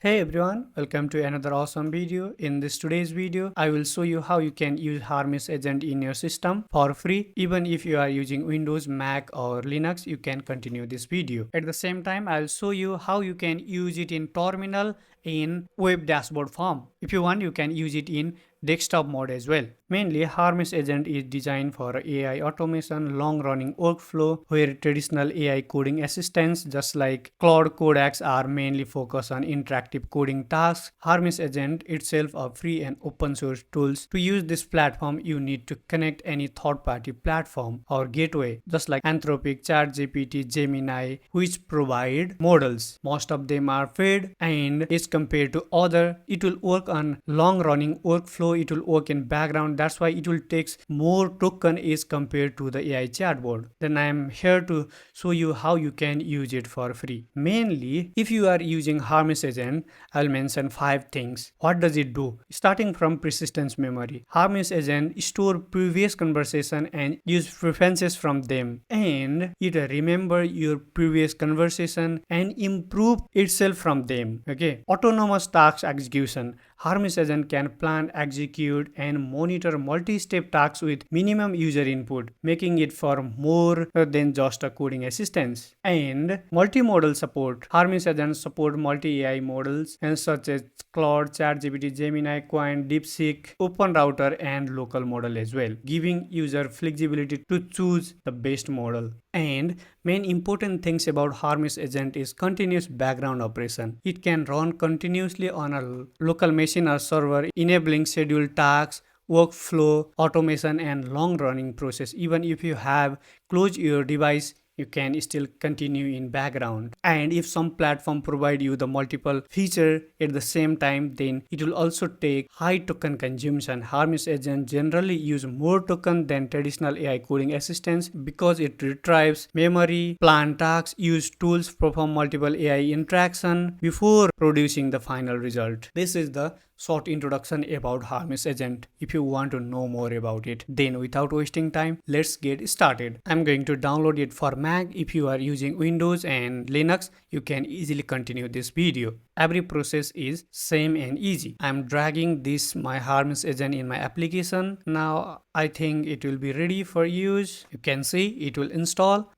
Hey everyone, welcome to another awesome video. In this today's video, I will show you how you can use Hermes Agent in your system for free. Even if you are using Windows, Mac or Linux, you can continue this video. At the same time, I'll show you how you can use it in terminal in web dashboard form. If you want, you can use it in desktop mode as well. Mainly, Hermes Agent is designed for AI automation, long-running workflow, where traditional AI coding assistants, just like Cloud Codex, are mainly focused on interactive coding tasks. Hermes Agent itself are free and open source tools. To use this platform, you need to connect any third-party platform or gateway, just like Anthropic, ChatGPT, Gemini, which provide models. Most of them are paid, and as compared to other, it will work on long-running workflow. It will work in background. That's why it will take more token as compared to the AI chatbot. Then I am here to show you how you can use it for free. Mainly, if you are using Hermes Agent, I'll mention 5 things. What does it do? Starting from persistence memory. Hermes Agent store previous conversation and use preferences from them, and it remember your previous conversation and improve itself from them. Okay. Autonomous task execution. Hermes Agent can plan, execute, and monitor multi-step tasks with minimum user input, making it for more than just a coding assistance. And multimodal support. Hermes Agent support multi-AI models and such as Claude, ChatGPT, Gemini, Quant, DeepSeek, OpenRouter, and local model as well, giving user flexibility to choose the best model. And main important things about Hermes Agent is continuous background operation. It can run continuously on a local machine or server, enabling scheduled tasks, workflow, automation, and long-running process. Even if you have closed your device, you can still continue in background. And if some platform provide you the multiple feature at the same time, then it will also take high token consumption. Hermes Agent generally use more token than traditional AI coding assistants because it retrieves memory, plan tasks, use tools, perform multiple AI interaction before producing the final result. This is the short introduction about Hermes Agent. If you want to know more about it, then without wasting time, let's get started. I'm going to download it for Mac. If you are using Windows and Linux, you can easily continue this video. Every process is same and easy. I'm dragging this my Hermes Agent in my application. Now I think it will be ready for use. You can see it will install,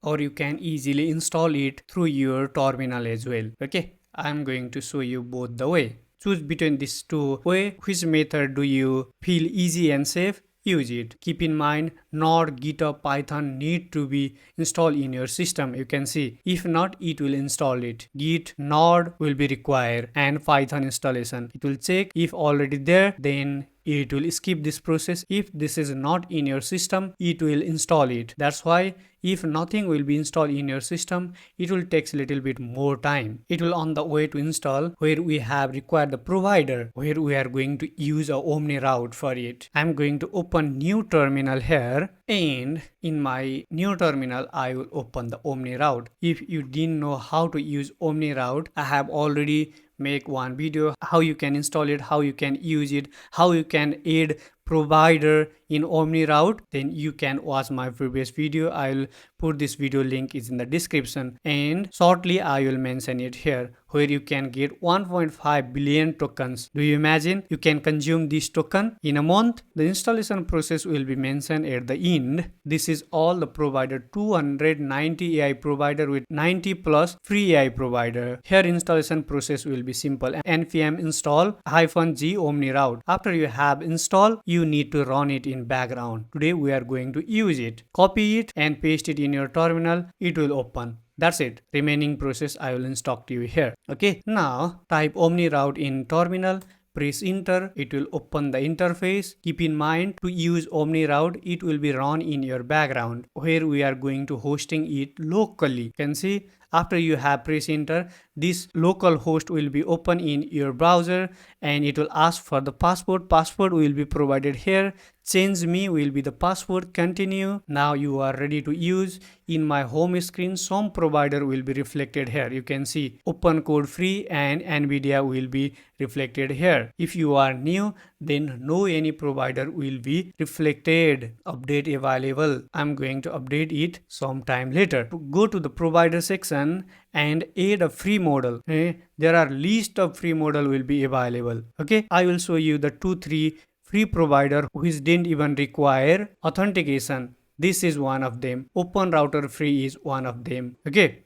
or you can easily install it through your terminal as well. Okay, I'm going to show you both the way. Choose between these two way. Which method do you feel easy and safe? Use it. Keep in mind, Node, GitHub, Python need to be installed in your system. You can see, if not, it will install it. Git, Node will be required, and Python installation. It will check if already there, then it will skip this process. If this is not in your system, it will install it. That's why if nothing will be installed in your system, it will take a little bit more time. It will on the way to install, where we have required the provider, where we are going to use a OmniRoute for it. I'm going to open new terminal here, and in my new terminal I will open the OmniRoute. If you didn't know how to use OmniRoute, I have already make one video how you can install it, how you can use it, how you can add provider in OmniRoute. Then you can watch my previous video. I will put this video link is in the description, and shortly I will mention it here, where you can get 1.5 billion tokens. Do you imagine you can consume this token in a month? The installation process will be mentioned at the end. This is all the provider, 290 AI provider with 90 plus free AI provider. Here installation process will be simple. npm install -g OmniRoute. After you have installed, you need to run it in background. Today we are going to use it. Copy it and paste it in your terminal. It will open. That's it. Remaining process I will instruct you here. Okay. Now type OmniRoute in terminal. Press enter. It will open the interface. Keep in mind, to use OmniRoute, it will be run in your background, where we are going to hosting it locally. You can see after you have press enter, this local host will be open in your browser, and it will ask for the password. Password will be provided here. Change me will be the password. Continue. Now you are ready to use. In my home screen, some provider will be reflected here. You can see open code free and NVIDIA will be reflected here. If you are new, then no any provider will be reflected. Update available. I'm going to update it sometime later. Go to the provider section and add a free model. There are list of free model will be available. Okay, I will show you the 2-3 free provider which didn't even require authentication. This is one of them. Open router free is one of them. Okay,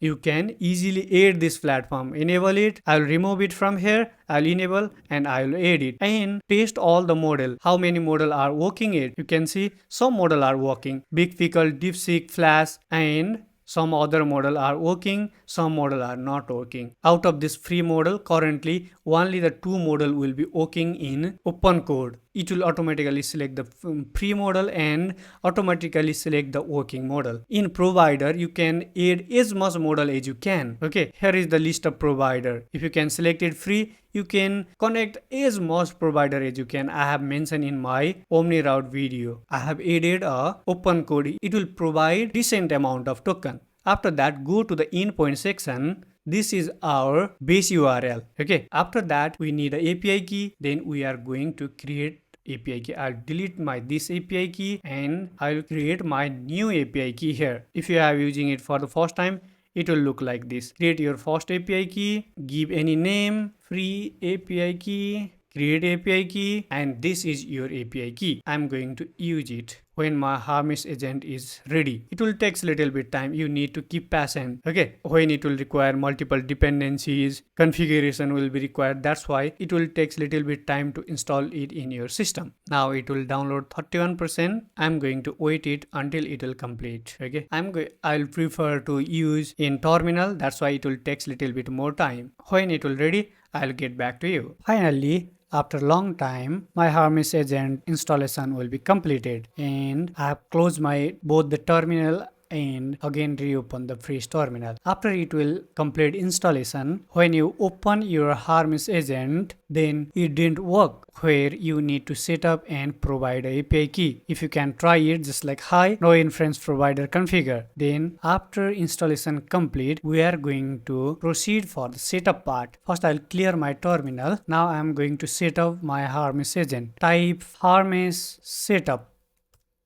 you can easily add this platform. Enable it. I'll remove it from here. I'll enable and I'll add it and test all the model. How many model are working it? You can see some model are working. Big Pickle, DeepSeek, Flash, and some other model are working, some model are not working. Out of this free model, currently only the 2 model will be working in open code. It will automatically select the free model and automatically select the working model. In provider, you can add as much model as you can. Okay, here is the list of provider. If you can select it free, you can connect as much provider as you can. I have mentioned in my OmniRoute video. I have added a open code. It will provide decent amount of token. After that, go to the endpoint section. This is our base URL. Okay. After that, we need an API key. Then we are going to create API key. I'll delete this API key and I'll create my new API key here. If you are using it for the first time, it will look like this. Create your first API key, give any name, free API key, create API key, and this is your API key. I'm going to use it when my Hermes agent is ready. It will take a little bit time. You need to keep patient. Okay, when it will require multiple dependencies, configuration will be required. That's why it will take a little bit time to install it in your system. Now it will download 31%. I'm going to wait it until it will complete. Okay, I'll prefer to use in terminal. That's why it will take a little bit more time. When it will ready, I'll get back to you. Finally, after a long time, my Hermes agent installation will be completed and I have closed both the terminal and again reopen the freeze terminal. After it will complete installation, when you open your Hermes agent, then it didn't work where you need to set up and provide a API key. If you can try it just like hi, no inference provider configure. Then after installation complete, we are going to proceed for the setup part. First I'll clear my terminal. Now I'm going to set up my Hermes agent. Type Hermes setup.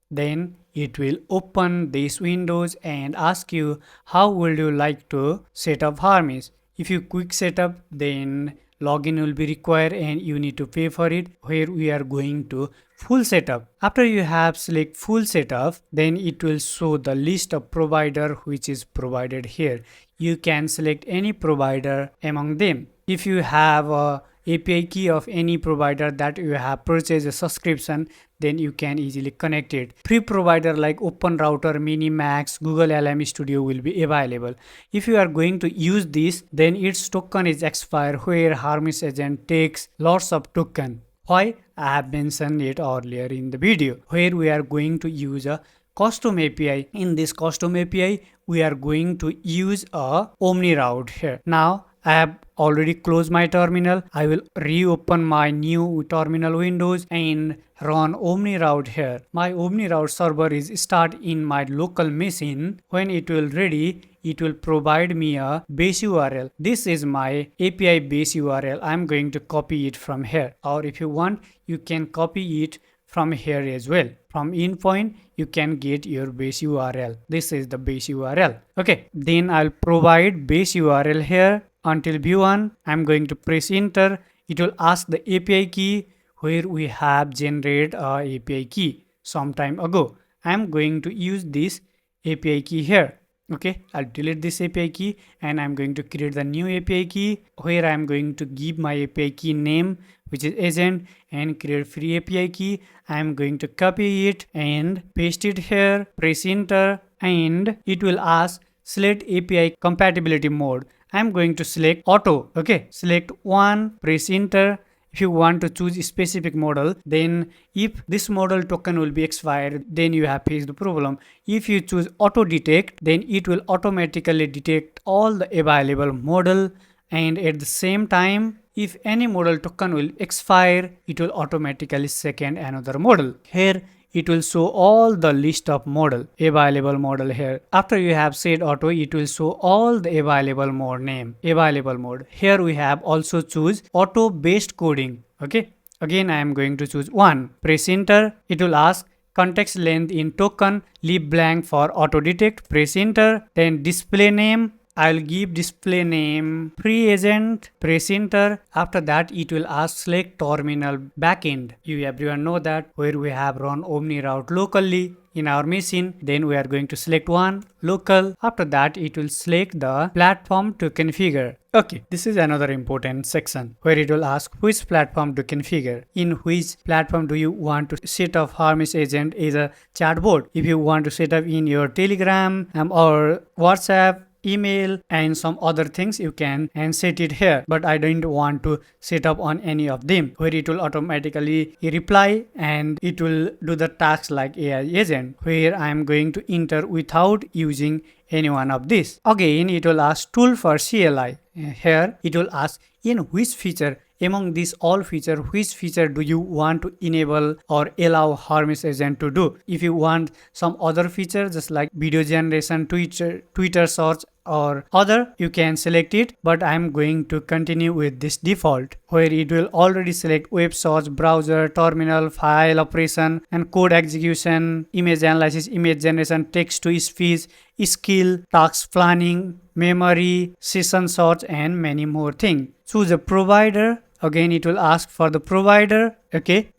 Then it will open these windows and ask you how would you like to set up Hermes. If you quick setup, then login will be required and you need to pay for it, where we are going to full setup. After you have select full setup, then it will show the list of provider which is provided here. You can select any provider among them. If you have a API key of any provider that you have purchased a subscription, then you can easily connect it. Free provider like OpenRouter, Minimax, Google LM Studio will be available. If you are going to use this, then its token is expired, where Hermes agent takes lots of token. Why? I have mentioned it earlier in the video, where we are going to use a custom API. In this custom API, we are going to use a OmniRoute here. Now I have already closed my terminal. I will reopen my new terminal windows and run OmniRoute here. My OmniRoute server is start in my local machine. When it will ready, it will provide me a base URL. This is my API base URL. I'm going to copy it from here, or if you want, you can copy it from here as well. From endpoint, you can get your base URL. This is the base URL. Okay, then I'll provide base URL here until v1. I'm going to press enter. It will ask the API key, where we have generated a API key some time ago. I'm going to use this API key here. Okay, I'll delete this API key and I'm going to create the new API key, where I'm going to give my API key name, which is agent, and create free API key. I'm going to copy it and paste it here, press enter, and it will ask select API compatibility mode. I'm going to select auto. Okay, select one, press enter. If you want to choose a specific model, then if this model token will be expired, then you have faced the problem. If you choose auto detect, then it will automatically detect all the available model, and at the same time, if any model token will expire, it will automatically second another model. Here it will show all the list of available model here. After you have set auto, it will show all the available mode name, available mode. Here we have also choose auto based coding. Okay, Again, I am going to choose 1. Press enter. It will ask context length in token, leave blank for auto detect. Press enter. Then display name. I'll give display name pre-agent. Press enter. After that, it will ask select terminal backend. You everyone know that where we have run OmniRoute locally in our machine, then we are going to select one local. After that, it will select the platform to configure. Okay, this is another important section where it will ask which platform to configure. In which platform do you want to set up Hermes Agent as a chatbot? If you want to set up in your Telegram or WhatsApp, email and some other things, you can and set it here, but I don't want to set up on any of them, where it will automatically reply and it will do the tasks like AI agent, where I am going to enter without using any one of this. Again, it will ask tool for CLI. Here it will ask in which feature among these all feature, which feature do you want to enable or allow Hermes Agent to do? If you want some other feature just like video generation, Twitter search or other, you can select it, but I am going to continue with this default, where it will already select web search, browser, terminal, file operation and code execution, image analysis, image generation, text to speech, skill, task planning, memory, session search and many more things. Choose a provider. Again, it will ask for the provider. Okay,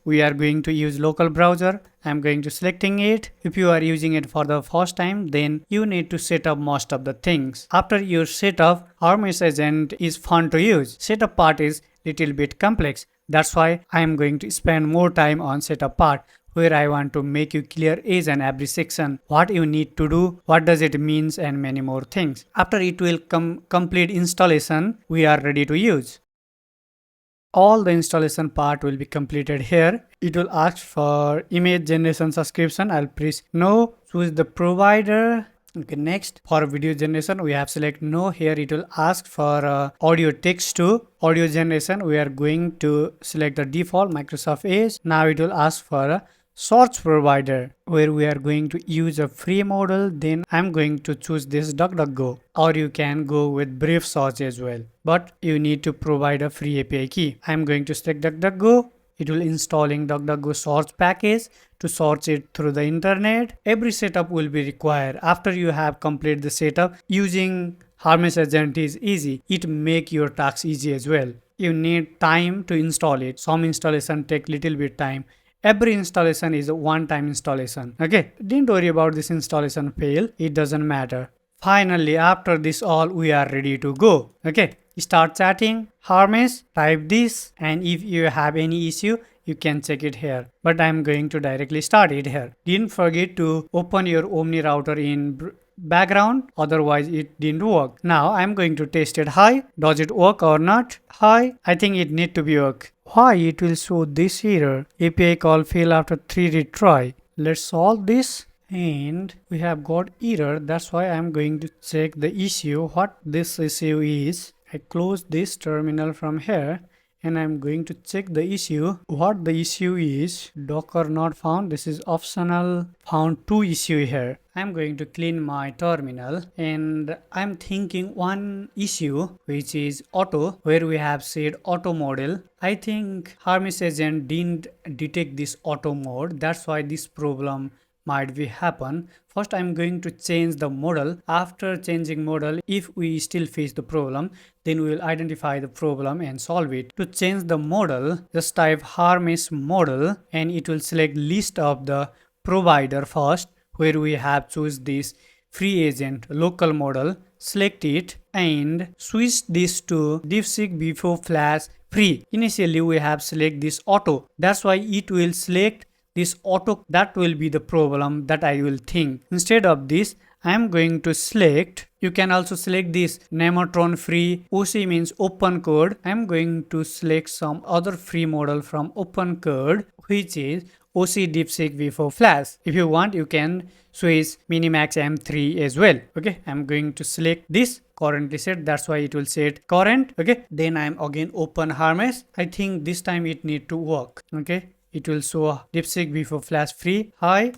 we are going to use local browser. I'm going to selecting it. If you are using it for the first time, then you need to set up most of the things. After your setup, Hermes Agent is fun to use. Setup part is little bit complex. That's why I am going to spend more time on setup part, where I want to make you clear each and every section, what you need to do, what does it means and many more things. After it will complete installation, we are ready to use. All the installation part will be completed here. It will ask for image generation subscription. I'll press no. Choose the provider. Okay, next for video generation we have select no. Here it will ask for audio text to audio generation. We are going to select the default Microsoft Edge. Now it will ask for a search provider, where we are going to use a free model. Then I'm going to choose this DuckDuckGo, or you can go with Brave Search as well, but you need to provide a free API key. I'm going to select DuckDuckGo. It will installing DuckDuckGo search package to search it through the internet. Every setup will be required. After you have completed the setup, using Hermes Agent is easy. It make your tasks easy as well. You need time to install it. Some installation take little bit time. Every installation is a one-time installation. Okay, didn't worry about this installation fail. It doesn't matter. Finally, after this all, we are ready to go. Okay, start chatting. Hermes, type this, and if you have any issue, you can check it here. But I'm going to directly start it here. Didn't forget to open your OmniRouter in background, otherwise it didn't work. Now I'm going to test it. Hi, does it work or not? Hi, I think it need to be work. Why it will show this error? API call fail after 3 retry. Let's solve this. And we have got error. That's why I'm going to check the issue. What this issue is. I close this terminal from here, and I'm going to check the issue. What the issue is, Docker not found. This is optional. Found 2 issue here. I'm going to clean my terminal, and I'm thinking one issue which is auto, where we have said auto model. I think Hermes Agent didn't detect this auto mode. That's why this problem might be happen. First I'm going to change the model. After changing model, if we still face the problem, then we will identify the problem and solve it. To change the model, just type Hermes model and it will select list of the provider first, where we have choose this free agent local model. Select it and switch this to DeepSeek before flash free. Initially we have select this auto. That's why it will select this auto. That will be the problem that I will think. Instead of this, I am going to select, you can also select this Nematron free. OC means open code. I am going to select some other free model from open code, which is OC DeepSeek V4 Flash. If you want, you can switch Minimax M3 as well. Okay, I'm going to select this currently set. That's why it will set current. Okay, then I'm again open Hermes. I think this time it need to work. Okay, it will show DeepSeek V4 Flash free. Hi.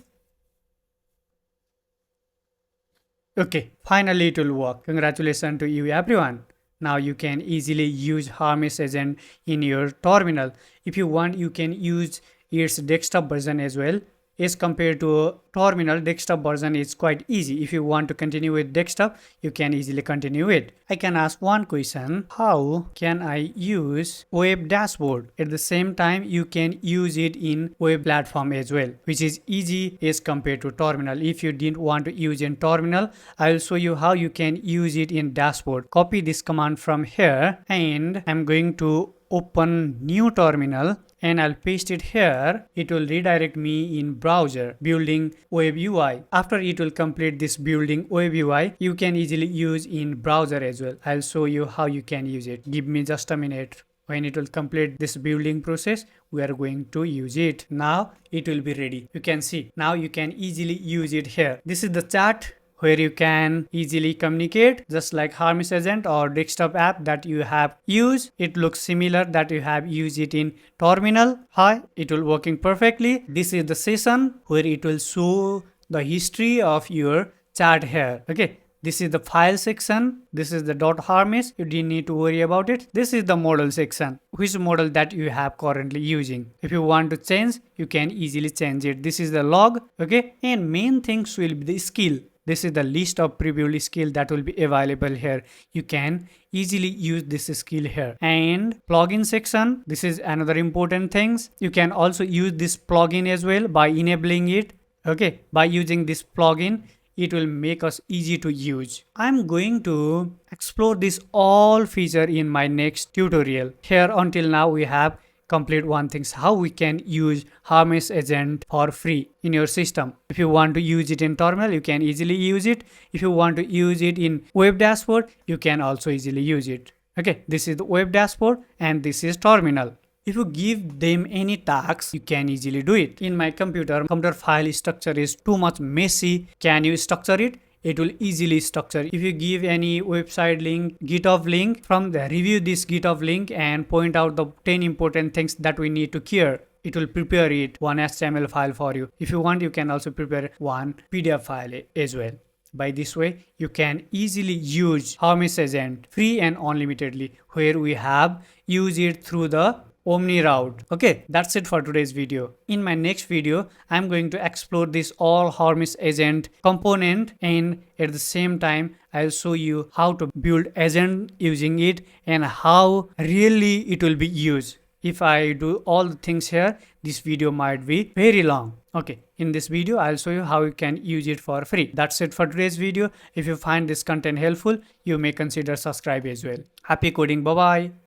Okay, finally it will work. Congratulations to you everyone. Now you can easily use Hermes Agent in your terminal. If you want, you can use its desktop version as well. As compared to terminal, desktop version is quite easy. If you want to continue with desktop, you can easily continue it. I can ask one question: how can I use web dashboard? At the same time, you can use it in web platform as well, which is easy as compared to terminal. If you didn't want to use in terminal, I will show you how you can use it in dashboard. Copy this command from here, and I'm going to open new terminal and I'll paste it here. It will redirect me in browser building web UI. After it will complete this building web UI, you can easily use in browser as well. I'll show you how you can use it. Give me just a minute. When it will complete this building process, we are going to use it. Now it will be ready. You can see now you can easily use it here. This is the chat where you can easily communicate, just like Hermes Agent or desktop app that you have used. It looks similar that you have used it in terminal. Hi, it will working perfectly. This is the session where it will show the history of your chat here. Okay. This is the file section. This is the .hermes. You didn't need to worry about it. This is the model section. Which model that you have currently using. If you want to change, you can easily change it. This is the log. Okay. And main things will be the skill. This is the list of previously skill that will be available here. You can easily use this skill here. And plugin section. This is another important things. You can also use this plugin as well by enabling it. Okay. By using this plugin, it will make us easy to use. I'm going to explore this all feature in my next tutorial. Here until now we have complete one things how we can use Hermes Agent for free in your system. If you want to use it in terminal, you can easily use it. If you want to use it in web dashboard, you can also easily use it. Okay, this is the web dashboard and this is terminal. If you give them any tasks, you can easily do it. In my computer file structure is too much messy. Can you structure it? It will easily structure. If you give any website link, GitHub link, from there review this GitHub link and point out the 10 important things that we need to care. It will prepare it one HTML file for you. If you want, you can also prepare one PDF file as well. By this way, you can easily use Hermes Agent free and unlimitedly, where we have used it through the OmniRoute. Okay, that's it for today's video. In my next video, I'm going to explore this all Hermes Agent component, and at the same time, I'll show you how to build agent using it and how really it will be used. If I do all the things here, this video might be very long. Okay, in this video, I'll show you how you can use it for free. That's it for today's video. If you find this content helpful, you may consider subscribe as well. Happy coding. Bye-bye.